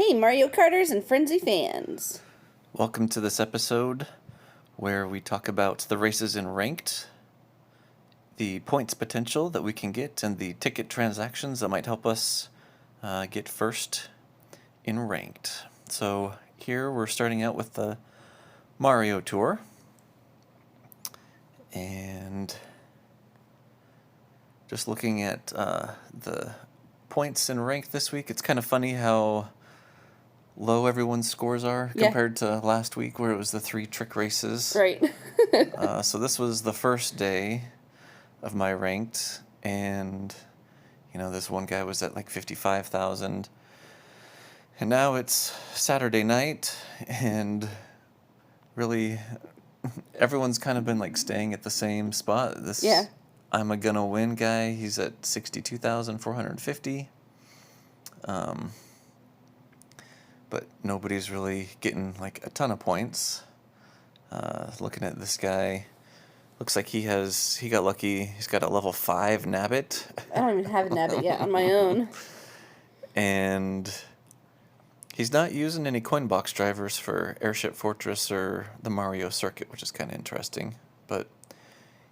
Hey, Mario Karters and Frenzy fans. Welcome to this episode where we talk about the races in Ranked, the points potential that we can get, and the ticket transactions that might help us get first in Ranked. So here we're starting out with the Mario Tour. And just looking at the points in Ranked this week, it's kind of funny how low everyone's scores are compared to last week where it was the 3 trick races. Right. So this was the first day of my Ranked, and this one guy was at like 55,000. And now it's Saturday night, and really everyone's kind of been like staying at the same spot. I'm a gonna win guy, he's at 62,450. But nobody's really getting like a ton of points. Looking at this guy, looks like he got lucky. He's got a level 5 Nabbit. I don't even have a Nabbit yet on my own. And he's not using any coin box drivers for Airship Fortress or the Mario Circuit, which is kind of interesting. But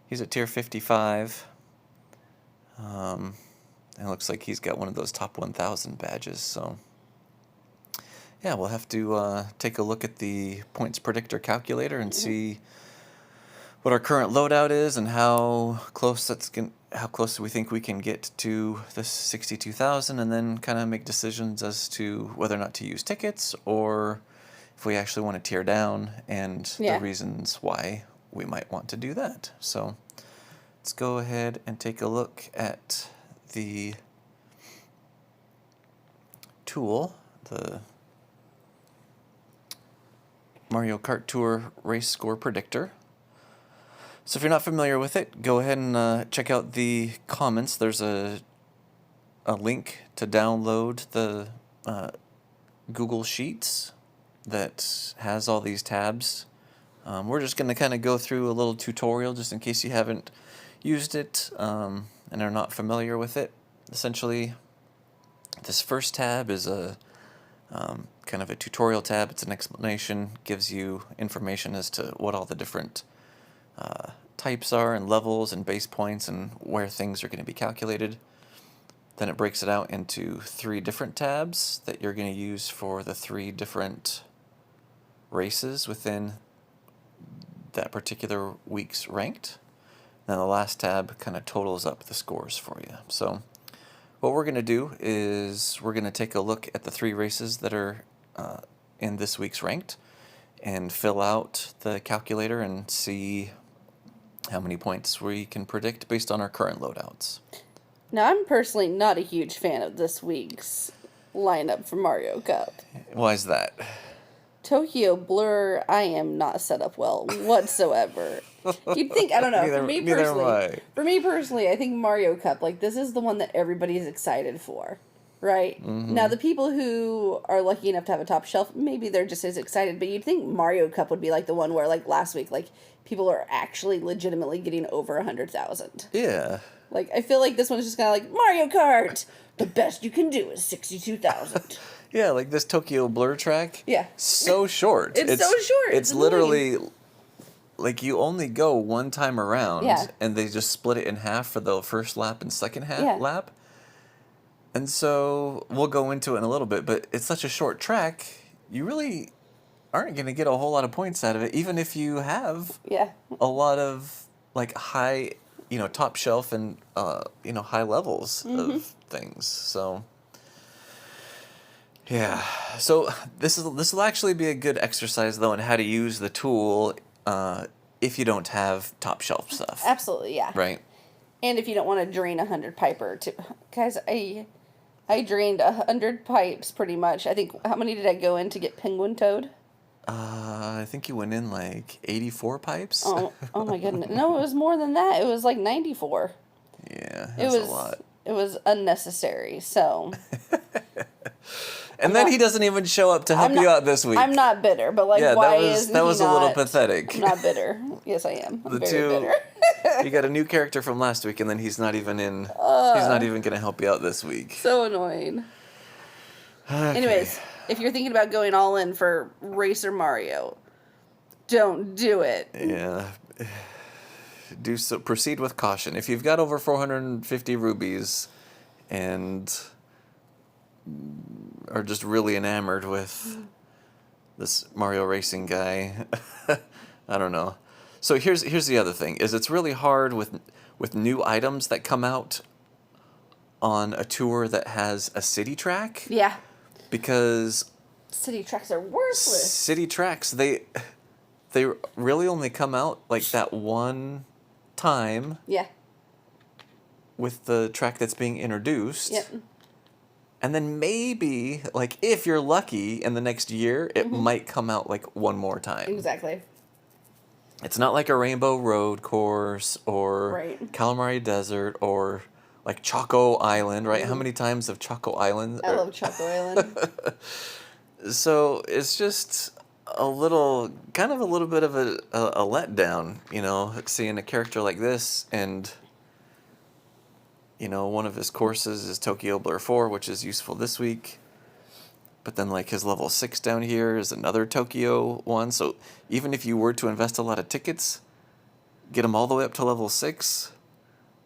he's at tier 55. And it looks like he's got one of those top 1,000 badges, so yeah, we'll have to take a look at the points predictor calculator and see what our current loadout is and how close we think we can get to this 62,000, and then kind of make decisions as to whether or not to use tickets or if we actually want to tear down and the reasons why we might want to do that. So let's go ahead and take a look at the tool, the Mario Kart Tour Race Score Predictor. So if you're not familiar with it, go ahead and check out the comments. There's a link to download the Google Sheets that has all these tabs. We're just going to kind of go through a little tutorial just in case you haven't used it and are not familiar with it. Essentially, this first tab is a kind of a tutorial tab. It's an explanation, gives you information as to what all the different types are and levels and base points and where things are going to be calculated. Then it breaks it out into 3 different tabs that you're going to use for the 3 different races within that particular week's Ranked. Then the last tab kind of totals up the scores for you. So what we're going to do is we're going to take a look at the 3 races that are in this week's Ranked and fill out the calculator and see how many points we can predict based on our current loadouts. Now, I'm personally not a huge fan of this week's lineup for Mario Cup. Why is that? Tokyo Blur, I am not set up well whatsoever. You'd think, I don't know, for me personally, I think Mario Cup, like, this is the one that everybody's excited for, right? Mm-hmm. Now, the people who are lucky enough to have a top shelf, maybe they're just as excited, but you'd think Mario Cup would be like the one where, like, last week, like, people are actually legitimately getting over 100,000. Yeah. Like, I feel like this one's just kind of like, Mario Kart, the best you can do is 62,000. Yeah, like this Tokyo Blur track. Yeah. So short. It's so short. It's literally, like, you only go one time around, and they just split it in half for the first lap and second lap. And so we'll go into it in a little bit, but it's such a short track, you really aren't going to get a whole lot of points out of it, even if you have a lot of, like, high, top shelf and, high levels of things. So yeah. So this will actually be a good exercise, though, in how to use the tool if you don't have top shelf stuff. Absolutely, yeah. Right. And if you don't want to drain 100 piper, too. Guys, I drained 100 pipes pretty much. I think, how many did I go in to get Penguin Toad? I think you went in like 84 pipes. Oh my goodness. No, it was more than that. It was like 94. Yeah, it was a lot. It was unnecessary, so. And then he doesn't even show up to help you out this week. I'm not bitter, but like, why isn't that was he a little not, pathetic. I'm not bitter. Yes, I am. I'm very bitter. You got a new character from last week, and then he's not even in. He's not even going to help you out this week. So annoying. Okay. Anyways, If you're thinking about going all in for Racer Mario, don't do it. Yeah. Proceed with caution. If you've got over 450 rubies and are just really enamored with this Mario racing guy, I don't know. So here's the other thing: is it's really hard with new items that come out on a tour that has a city track. Yeah. Because city tracks are worthless. City tracks, they really only come out like that one time. Yeah. With the track that's being introduced. Yep. And then maybe, like, if you're lucky in the next year, it might come out like one more time. Exactly. It's not like a Rainbow Road course or right. Calamari Desert or like Choco Island, right? How many times have Choco Island? I love Choco Island. So it's just kind of a little bit of a letdown, you know, seeing a character like this. And, you know, one of his courses is Tokyo Blur 4, which is useful this week. But then, like, his level 6 down here is another Tokyo one. So even if you were to invest a lot of tickets, get them all the way up to level 6,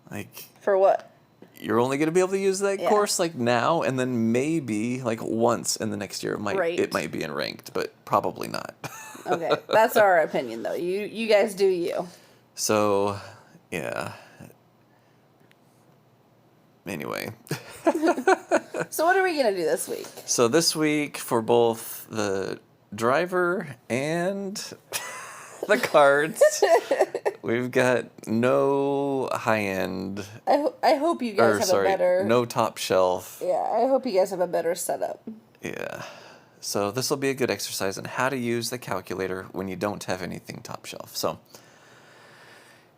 like... For what? You're only going to be able to use that course, like, now, and then maybe, like, once in the next year it might be in ranked, but probably not. Okay, that's our opinion, though. You guys do you. So, yeah. Anyway. So what are we going to do this week? So this week, for both the driver and the cards, we've got no high-end... I hope you guys have a better... no top shelf. Yeah, I hope you guys have a better setup. Yeah. So this will be a good exercise in how to use the calculator when you don't have anything top shelf. So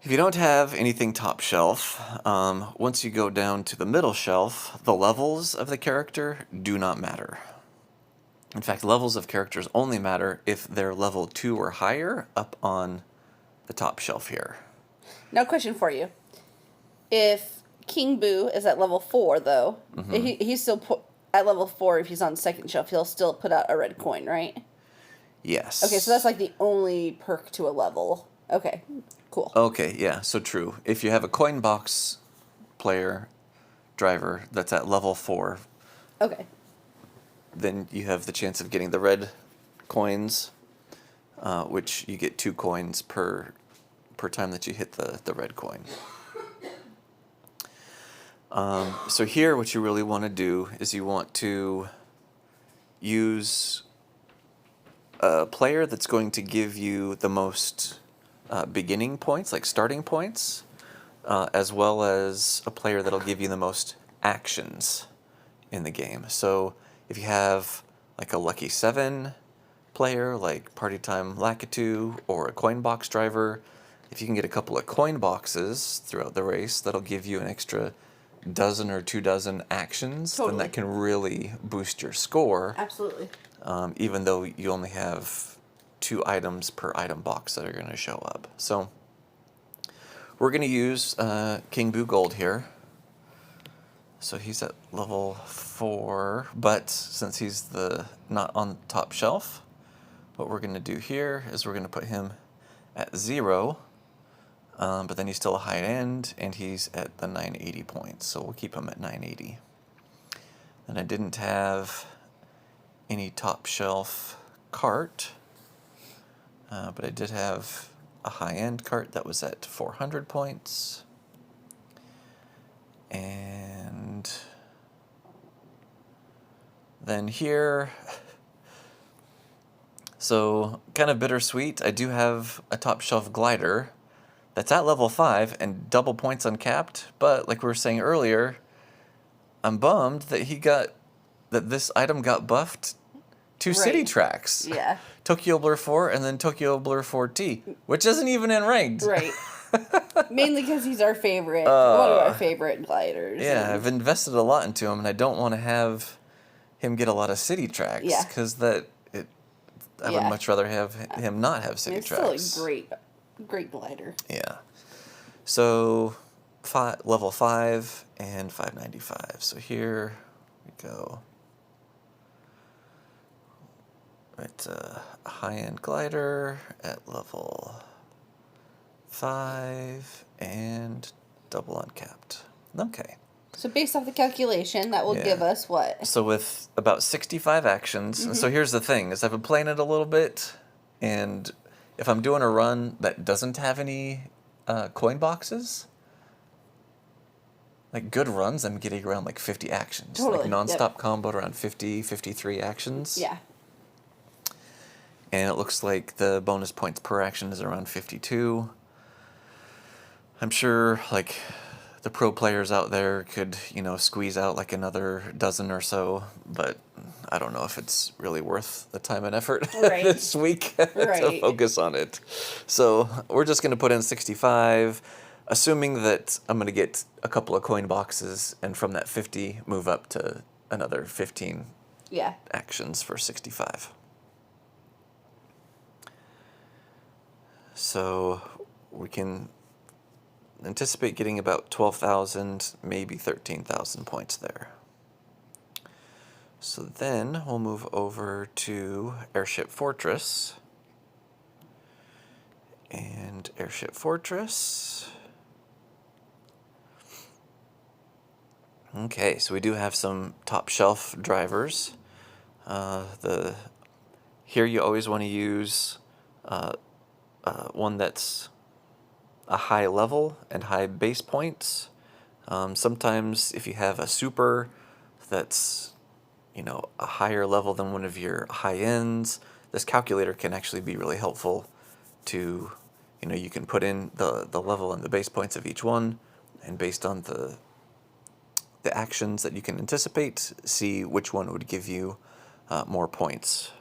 if you don't have anything top shelf, once you go down to the middle shelf, the levels of the character do not matter. In fact, levels of characters only matter if they're level 2 or higher up on the top shelf here. Now, question for you. If King Boo is at level 4, though, he's still at level 4, if he's on second shelf, he'll still put out a red coin, right? Yes. Okay, so that's like the only perk to a level. Okay, cool. Okay, yeah, so true. If you have a coin box driver that's at level 4, okay, then you have the chance of getting the red coins, which you get 2 coins per time that you hit the red coin. So here, what you really want to do is you want to use a player that's going to give you the most beginning points, like starting points, as well as a player that'll give you the most actions in the game. So if you have like a Lucky 7 player, like Party Time Lakitu, or a coin box driver, if you can get a couple of coin boxes throughout the race, that'll give you an extra dozen or 2 dozen actions, then that can really boost your score. Absolutely. Even though you only have 2 items per item box that are going to show up. So we're going to use King Boo Gold here. So he's at level 4, but since he's not on top shelf, what we're going to do here is we're going to put him at 0. But then he's still a high end, and he's at the 980 points, so we'll keep him at 980. And I didn't have any top shelf cart, but I did have a high end cart that was at 400 points. And then here, so kind of bittersweet, I do have a top shelf glider that's at level 5 and double points uncapped, but like we were saying earlier, I'm bummed that this item got buffed to city tracks. Yeah. Tokyo Blur 4 and then Tokyo Blur 4T, which isn't even in ranked. Right. Mainly because he's our favorite, one of our favorite gliders. Yeah, I've invested a lot into him, and I don't want to have him get a lot of city tracks. Yeah. Because I would much rather have him not have city tracks. It's still a great glider. Yeah. So, level 5 and 595. So here we go. It's a high-end glider at level 5 and double uncapped. Okay. So based off the calculation, that will give us what? So with about 65 actions, and so here's the thing, is I've been playing it a little bit, and if I'm doing a run that doesn't have any coin boxes, like good runs, I'm getting around like 50 actions. Totally. Like non-stop combo around 50, 53 actions. Yeah. And it looks like the bonus points per action is around 52. I'm sure like the pro players out there could, squeeze out like another dozen or so, but I don't know if it's really worth the time and effort this week to focus on it. So we're just going to put in 65, assuming that I'm going to get a couple of coin boxes, and from that 50, move up to another 15 actions for 65. So we can anticipate getting about 12,000, maybe 13,000 points there. So then we'll move over to Airship Fortress. And Airship Fortress. Okay, so we do have some top shelf drivers. Here you always want to use one that's a high level and high base points. Sometimes if you have a super that's a higher level than one of your high ends, this calculator can actually be really helpful to, you can put in the level and the base points of each one, and based on the actions that you can anticipate, see which one would give you more points.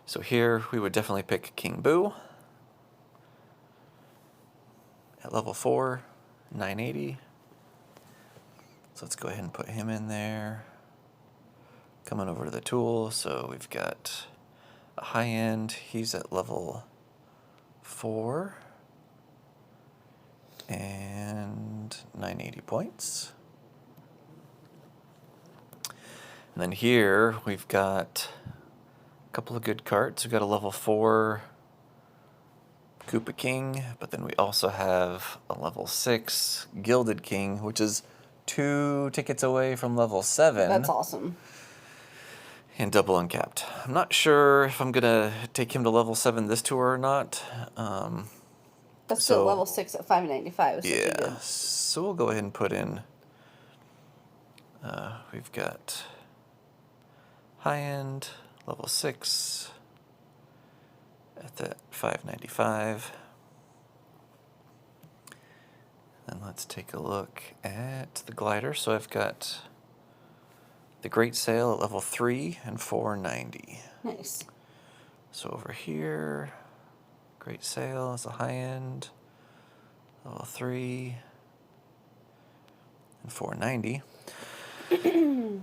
So here we would definitely pick King Boo at level 4, 980. So let's go ahead and put him in there. Coming over to the tool, so we've got a high end, he's at level 4 and 980 points. And then here we've got a couple of good carts. We've got a level 4 Koopa King, but then we also have a level 6 Gilded King, which is 2 tickets away from level 7. That's awesome. And double uncapped. I'm not sure if I'm going to take him to level 7 this tour or not. That's still level 6 at 595. Yeah, so we'll go ahead and put in, we've got high end, level 6 at that 595. Then let's take a look at the glider. So I've got the Great Sail at level 3 and 490. Nice. So over here, Great Sail is a high end, level 3 and 490.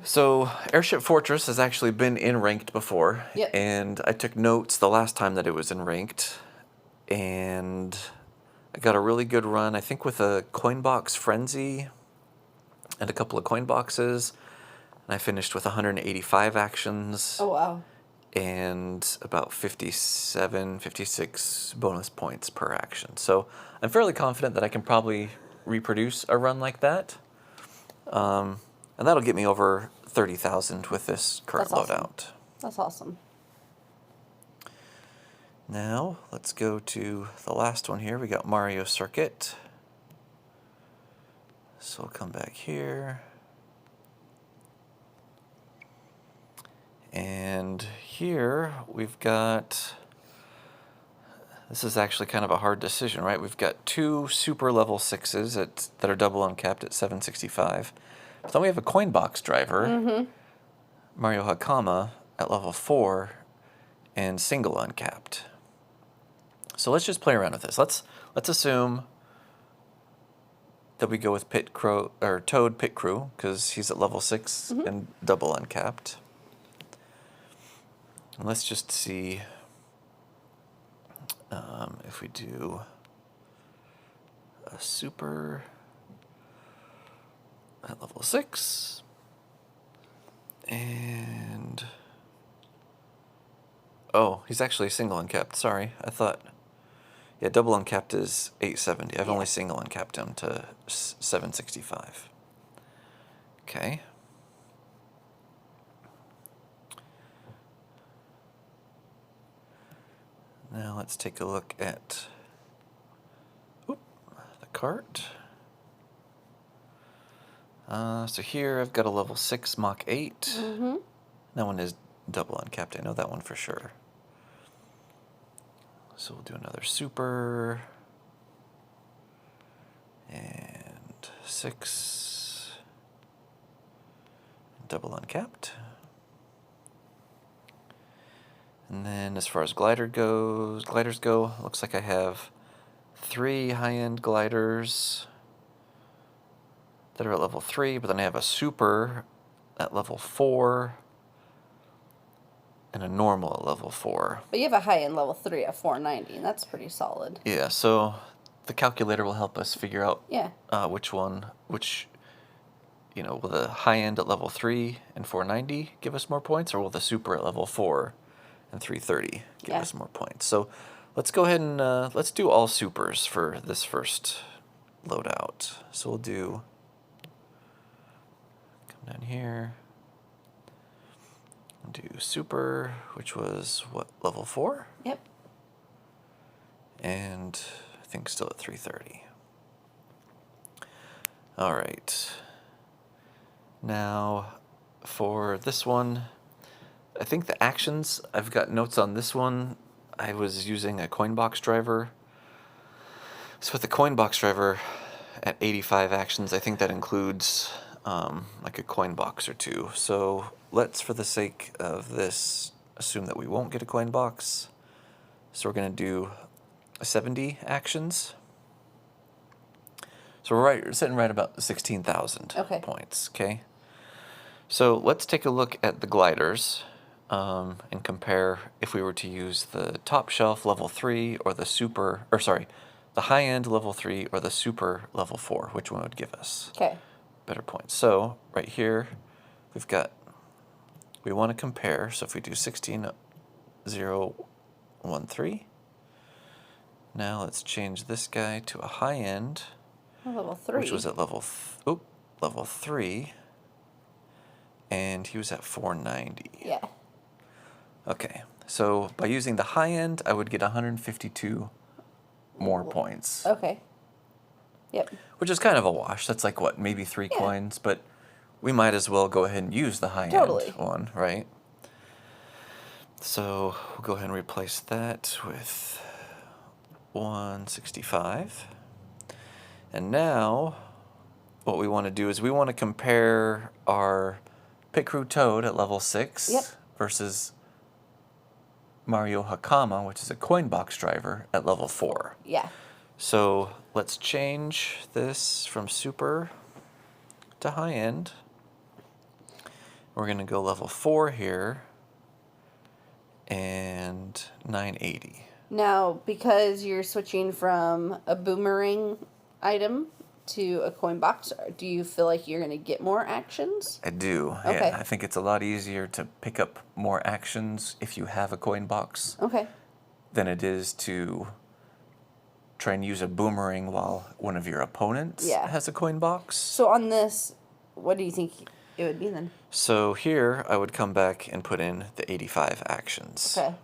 So Airship Fortress has actually been in ranked before. Yep. And I took notes the last time that it was in ranked, and I got a really good run, I think, with a coin box frenzy and a couple of coin boxes. And I finished with 185 actions. Oh, wow. And about 57, 56 bonus points per action. So I'm fairly confident that I can probably reproduce a run like that. And that'll get me over 30,000 with this current loadout. That's awesome. Now, let's go to the last one here. We got Mario Circuit. So we'll come back here. And here we've got, this is actually kind of a hard decision, right? We've got 2 super level 6s that are double uncapped at 765. But then we have a coin box driver, Mario Hakama, at level 4 and single uncapped. So let's just play around with this. Let's assume that we go with Toad Pit Crew, because he's at level 6 and double uncapped. And let's just see if we do a super at level 6 and Oh, he's actually single uncapped. Sorry, I thought. Yeah, double uncapped is 870. I've only single uncapped him to 765. Okay. Now let's take a look at the Kart. So here I've got a level 6 Mach 8. Mm-hmm. That one is double uncapped. I know that one for sure. So we'll do another super. And 6. Double uncapped. And then as far as gliders go, looks like I have 3 high-end gliders that are at level 3, but then I have a super at level 4 and a normal at level 4. But you have a high-end level 3 at 490, and that's pretty solid. Yeah, so the calculator will help us figure out which, will the high-end at level 3 and 490 give us more points, or will the super at level 4 and 330 give us more points? So let's go ahead and let's do all supers for this first loadout. So we'll do, come down here, do super, which was what, level 4? Yep. And I think still at 330. All right. Now for this one, I think the actions, I've got notes on this one. I was using a coin box driver. So with the coin box driver at 85 actions, I think that includes like a coin box or 2. So let's, for the sake of this, assume that we won't get a coin box. So we're going to do 70 actions. So we're sitting right about 16,000 points, okay? So let's take a look at the gliders and compare if we were to use the top shelf level 3 or the super, or sorry, the high end level 3 or the super level 4. Which one would give us better points? So right here, we want to compare. So if we do 16,013, now let's change this guy to a high end. Level 3. Which was at level 3. And he was at 490. Yeah. Okay, so by using the high end, I would get 152 more points. Okay. Yep. Which is kind of a wash. That's like, what, maybe 3 coins? But we might as well go ahead and use the high end one, right? So we'll go ahead and replace that with 165. And now what we want to do is we want to compare our Pit Crew Toad at level 6 versus Mario Hakama, which is a coin box driver, at level 4. Yeah. So let's change this from super to high end. We're going to go level 4 here and 980. Now, because you're switching from a boomerang item to a coin box, do you feel like you're going to get more actions? I do. Okay. Yeah, I think it's a lot easier to pick up more actions if you have a coin box. Than it is to try and use a boomerang while one of your opponents has a coin box. So on this, what do you think it would be then? So here I would come back and put in the 85 actions. Okay.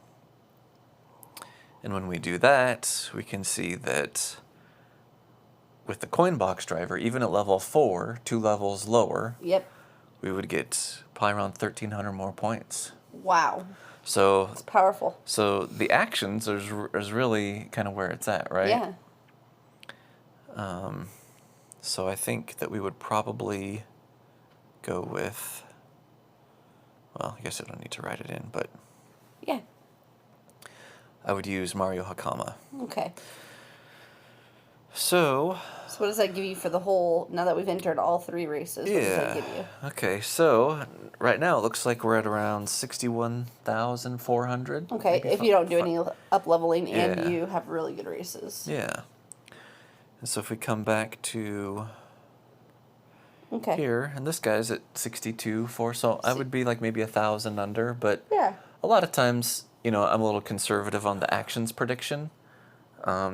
And when we do that, we can see that with the coin box driver, even at level 4, 2 levels lower, we would get probably around 1,300 more points. Wow. So it's powerful. So the actions is really kind of where it's at, right? Yeah. So I think that we would probably go with, well, I guess I don't need to write it in, but yeah, I would use Mario Hakama. Okay. So what does that give you for the whole, now that we've entered all 3 races, what does that give you? Okay, so right now it looks like we're at around 61,400. Okay, if you don't do any up-leveling and you have really good races. Yeah. And so if we come back to here, and this guy's at 62,400, so I would be like maybe 1,000 under, but a lot of times I'm a little conservative on the actions prediction.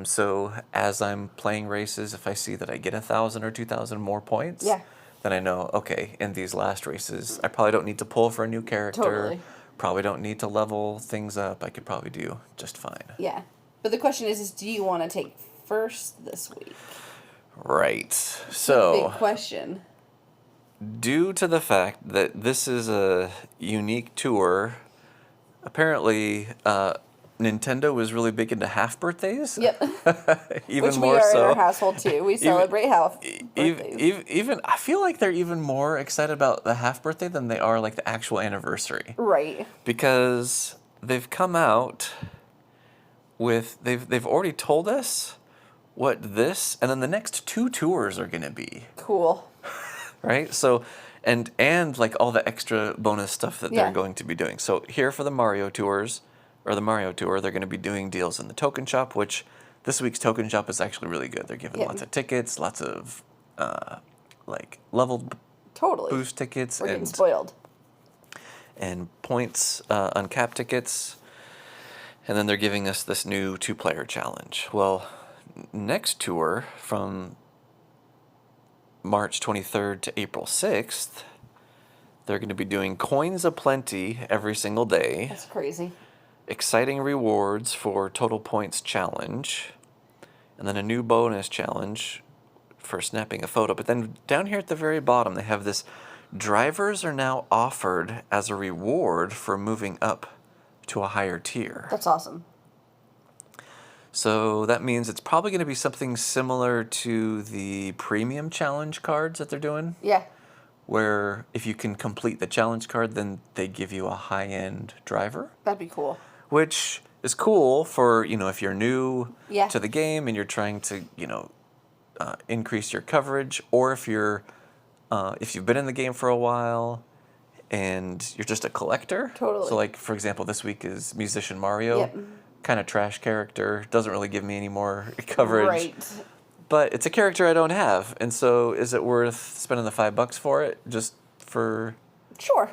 So as I'm playing races, if I see that I get 1,000 or 2,000 more points, then I know, okay, in these last races, I probably don't need to pull for a new character. Totally. Probably don't need to level things up. I could probably do just fine. Yeah. But the question is do you want to take first this week? Right. So, big question. Due to the fact that this is a unique tour, apparently Nintendo was really big into half birthdays. Yep. Even Which more we are so. in our household too. We celebrate half birthdays. Even I feel like they're even more excited about the half birthday than they are like the actual anniversary. Right. Because they've come out with they've already told us what this and then the next 2 tours are going to be. Cool. Right? So and like all the extra bonus stuff that they're going to be doing. So here for the Mario tours or the Mario tour, they're going to be doing deals in the token shop, which this week's token shop is actually really good. They're giving lots of tickets, lots of like leveled boost tickets. We're getting spoiled. And points, uncapped tickets. And then they're giving us this new 2-player challenge. Well, next tour from March 23rd to April 6th, they're going to be doing coins aplenty every single day. That's crazy. Exciting rewards for total points challenge. And then a new bonus challenge for snapping a photo. But then down here at the very bottom, they have this drivers are now offered as a reward for moving up to a higher tier. That's awesome. So that means it's probably going to be something similar to the premium challenge cards that they're doing. Yeah. Where if you can complete the challenge card, then they give you a high-end driver. That'd be cool. Which is cool for, if you're new Yeah. to the game and you're trying to, increase your coverage, or if you've been in the game for a while and you're just a collector. Totally. So like, for example, this week is Musician Mario. Yep. Kind of trash character. Doesn't really give me any more coverage. Right. But it's a character I don't have. And so is it worth spending the $5 for it? Just for... Sure.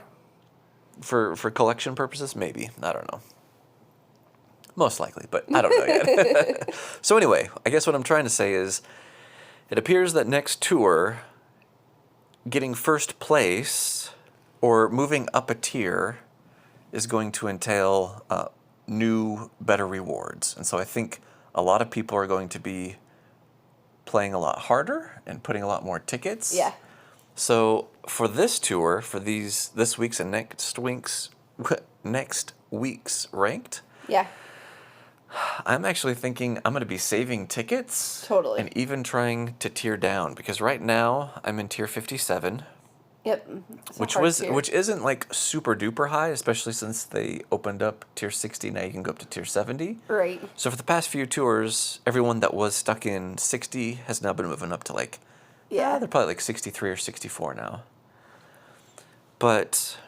For collection purposes? Maybe. I don't know. Most likely, but I don't know yet. So anyway, I guess what I'm trying to say is it appears that next tour, getting first place or moving up a tier is going to entail new, better rewards. And so I think a lot of people are going to be playing a lot harder and putting a lot more tickets. Yeah. So for this tour, for this week's and next week's ranked, yeah, I'm actually thinking I'm going to be saving tickets. Totally. And even trying to tier down because right now I'm in tier 57. Yep. Which isn't like super duper high, especially since they opened up tier 60. Now you can go up to tier 70. Right. So for the past few tours, everyone that was stuck in 60 has now been moving up to like, they're probably like 63 or 64 now. But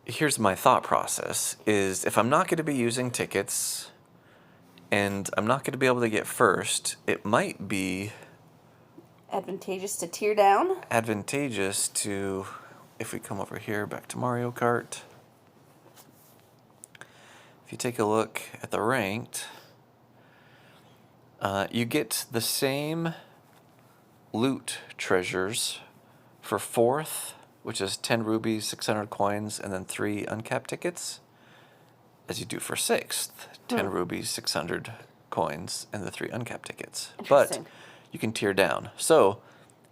here's my thought process is if I'm not going to be using tickets and I'm not going to be able to get first, it might be advantageous to tier down. Advantageous to, if we come over here back to Mario Kart, if you take a look at the ranked, you get the same loot treasures for 4th, which is 10 rubies, 600 coins, and then 3 uncapped tickets, as you do for 6th, 10 rubies, 600 coins, and the 3 uncapped tickets. But you can tier down. So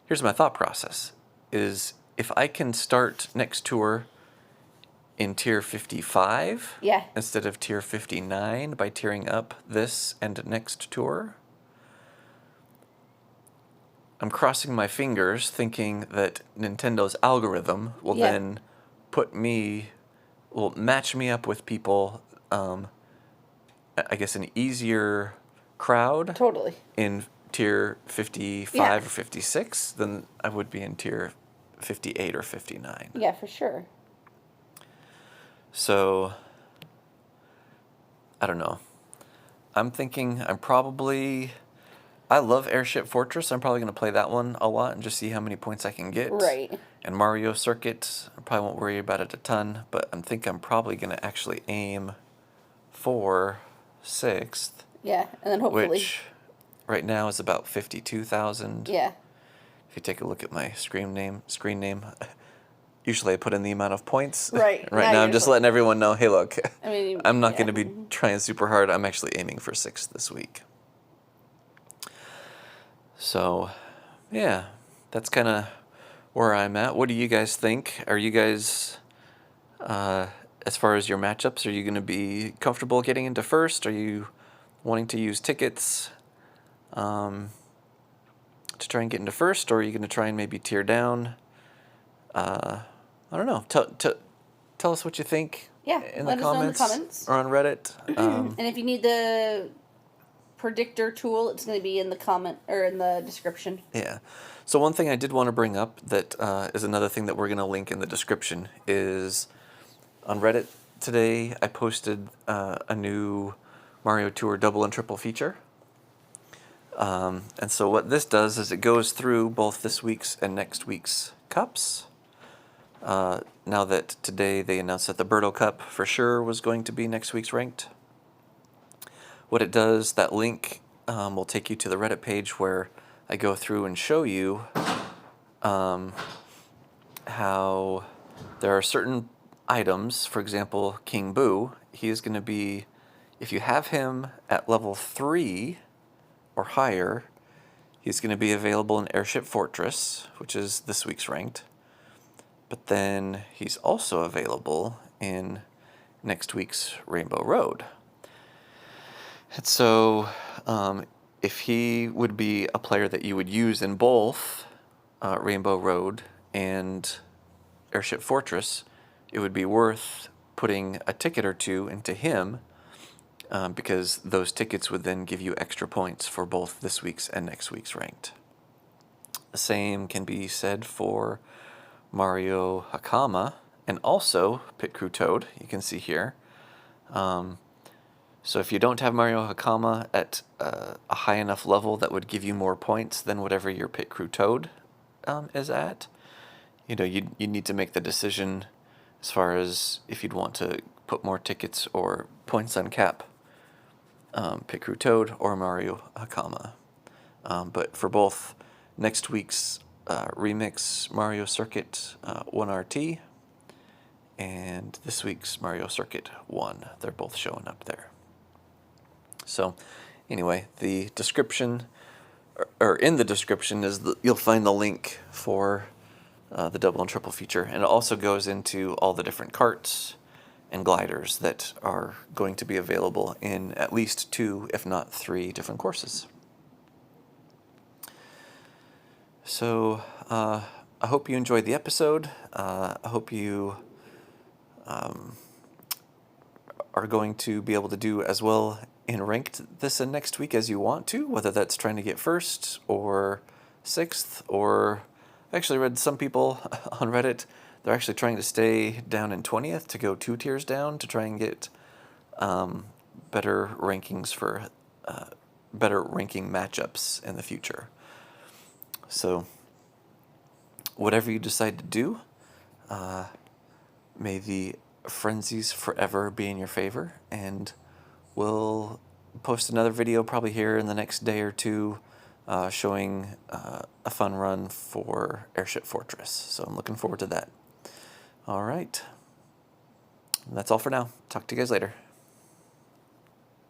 here's my thought process, is if I can start next tour in tier 55 instead of tier 59 by tiering up this and next tour, I'm crossing my fingers thinking that Nintendo's algorithm will then will match me up with people, I guess an easier crowd. Totally. In tier 55 or 56 than I would be in tier 58 or 59. Yeah, for sure. So, I don't know. I'm thinking I love Airship Fortress. I'm probably going to play that one a lot and just see how many points I can get. Right. And Mario Circuit, I probably won't worry about it a ton, but I'm probably going to actually aim for 6th. Yeah, and then hopefully... Which right now is about 52,000. Yeah. If you take a look at my screen name, usually I put in the amount of points. Right. Right now I'm just letting everyone know, hey, look, I mean, I'm not going to be trying super hard. I'm actually aiming for 6th this week. So, yeah, that's kind of where I'm at. What do you guys think? Are you guys, as far as your matchups, are you going to be comfortable getting into first? Are you wanting to use tickets to try and get into first, or are you going to try and maybe tier down? I don't know. Tell us what you think. Yeah, in let the us comments know in the comments or on Reddit. And if you need the predictor tool, it's going to be in the comment or in the description. Yeah. So one thing I did want to bring up that is another thing that we're going to link in the description is on Reddit today I posted a new Mario Tour double and triple feature. And so what this does is it goes through both this week's and next week's cups. Now that today they announced that the Birdo Cup for sure was going to be next week's ranked. What it does, that link will take you to the Reddit page where I go through and show you how there are certain items, for example, King Boo, he is going to be, if you have him at level 3 or higher, he's going to be available in Airship Fortress, which is this week's ranked. But then he's also available in next week's Rainbow Road. And so if he would be a player that you would use in both Rainbow Road and Airship Fortress, it would be worth putting a ticket or two into him because those tickets would then give you extra points for both this week's and next week's ranked. The same can be said for Mario Hakama and also Pit Crew Toad, you can see here. So if you don't have Mario Hakama at a high enough level that would give you more points than whatever your Pit Crew Toad is at, you need to make the decision as far as if you'd want to put more tickets or points on cap Pit Crew Toad or Mario Hakama. But for both next week's Remix Mario Circuit 1RT and this week's Mario Circuit 1, they're both showing up there. So anyway, the description, or in the description, you'll find the link for the double and triple feature, and it also goes into all the different karts and gliders that are going to be available in at least 2, if not 3 different courses. So I hope you enjoyed the episode. I hope you are going to be able to do as well in ranked this and next week as you want to, whether that's trying to get first or 6th, or I actually read some people on Reddit, they're actually trying to stay down in 20th to go 2 tiers down to try and get better rankings for better ranking matchups in the future. So whatever you decide to do, may the frenzies forever be in your favor, and we'll post another video probably here in the next day or 2 showing a fun run for Airship Fortress. So I'm looking forward to that. All right. That's all for now. Talk to you guys later.